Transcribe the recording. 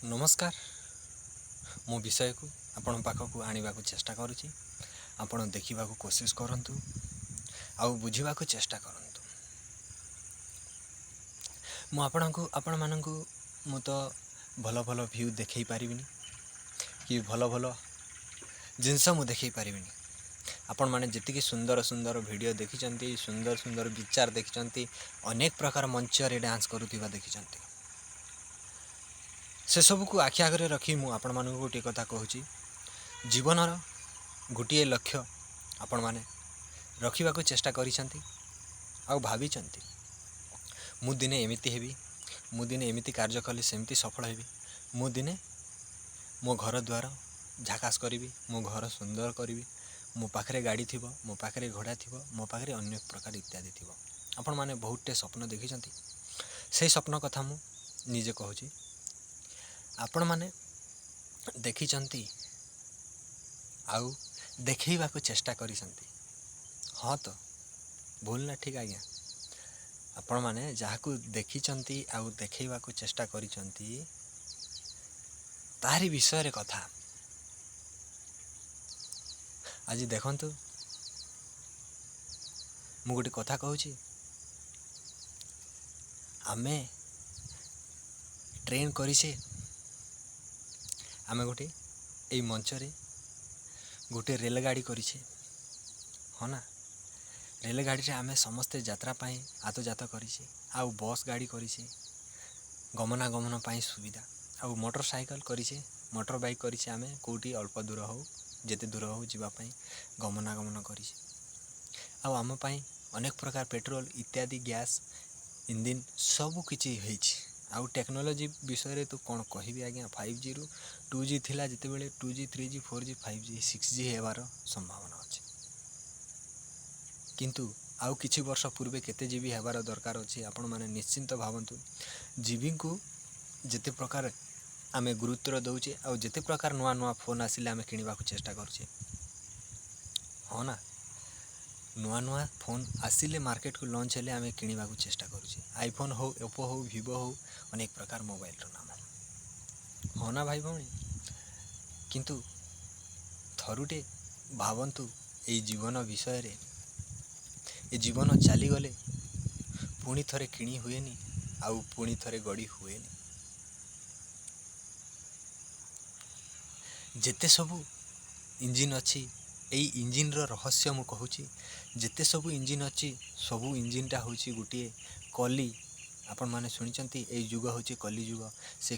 नमस्कार। मो विषय को आपण पाखक आने को चेष्टा करुँची। आपण देखा कोशिश करंतु आउ बुझा चेष्टा करंतु। मु आपण मानू मु तो भल भल व्यू देखई पारिबिनी कि भल भल जिनस मु देखई पारिबिनी। आपण माने जितकी सुंदर सुंदर वीडियो देखिचंती, सुंदर सुंदर विचार देखिचंती, अनेक प्रकार मंच रे डांस करुथिबा देखिचंती। से सब को आखि आगे रखी मु आपण मानू गोटे कथा कहूची। जीवनर गोटे लक्ष्य आपण माने रखिबा को चेष्टा करिसंती आउ भाबिचंती मु दिने एमिति हेबी, मु दिने एमिति कार्य कले सेमिति सफल हेबी, मु दिने मो घर द्वार झाकास करी, मो घर सुंदर करी, मो पाखरे गाड़ी थी, मो पाखरे घोड़ा थी, मो पाखरे अन्य प्रकार इत्यादि थी। आपण माने बहुतटे स्वप्न देखिचंती। से स्वप्न कथा मु निजे कहूची। आपण माने देखिचंती आउ देखैबा को चेष्टा करिसंती। हाँ तो भूल ना ठीक आज्ञा। आपण माने जाहाकू देखिचंती आउ देखैबा को चेष्टा करिसंती तारी विषय रे कथा आज देखंतु। मु गोटे कथा कहूची। आमे ट्रेन करिसे, आमे गोटे ए मंच रे गोटे रेलगाड़ी करिसे। हाँ ना, रेलगाड़ी रे आमे समस्ते यात्रा पाई आतजात करिसे। आउ बस गाड़ी करिसे गमनागमन पाई सुविधा। आउ मोटरसाइकल करिसे, मोटर बाइक करिसे। आमे कोटी अल्प दूर हो जेते दूर हो जीवा पाई गमनागमन करिसे। आउ आम पाई अनेक प्रकार पेट्रोल इत्यादि गैस इंजिन सबु किछि हेछि। आउ टेक्नोलोजी विषय रे तो कौन कहबी आज्ञा। 5G रु 2G थिला जेते बेले 2G 3G 4G 5G 6G हेबार संभावना अछि। किंतु आउ किछि वर्ष पूर्वे केते जीबी हेबार दरकार अछि आपण माने निश्चिंत भावंतु। जीबी को जेते प्रकार आमे गुरुत्व दउचे आउ जेते प्रकार नुआ नुआ फोन आसिले आमे किनिबा को चेष्टा करूचे। हाँ ना, नुआ नुआ फोन आसिले मार्केट को लॉन्च हेले आमे किनिबा को चेष्टा करूचे। आईफोन हो, ओप्पो हो, वीवो हो, अनेक प्रकार मोबाइल रो नाम। हाँ ना भाई भौणी, किंतु थरुटे भावंतु ए जीवन विषय रे। ए जीवन चली गले पुणी थरे किणी हुएनी आउ पुणी थरे गड़ी हुएनी। जेते सबु इंजिन अच्छी एई इंजिन रो रहस्य मु कहूची। जेते सबु इंजिन अच्छी सबु इंजिन टा होची गोटे कली। आपण माने सुनिचंती एई युग होची कली युग। से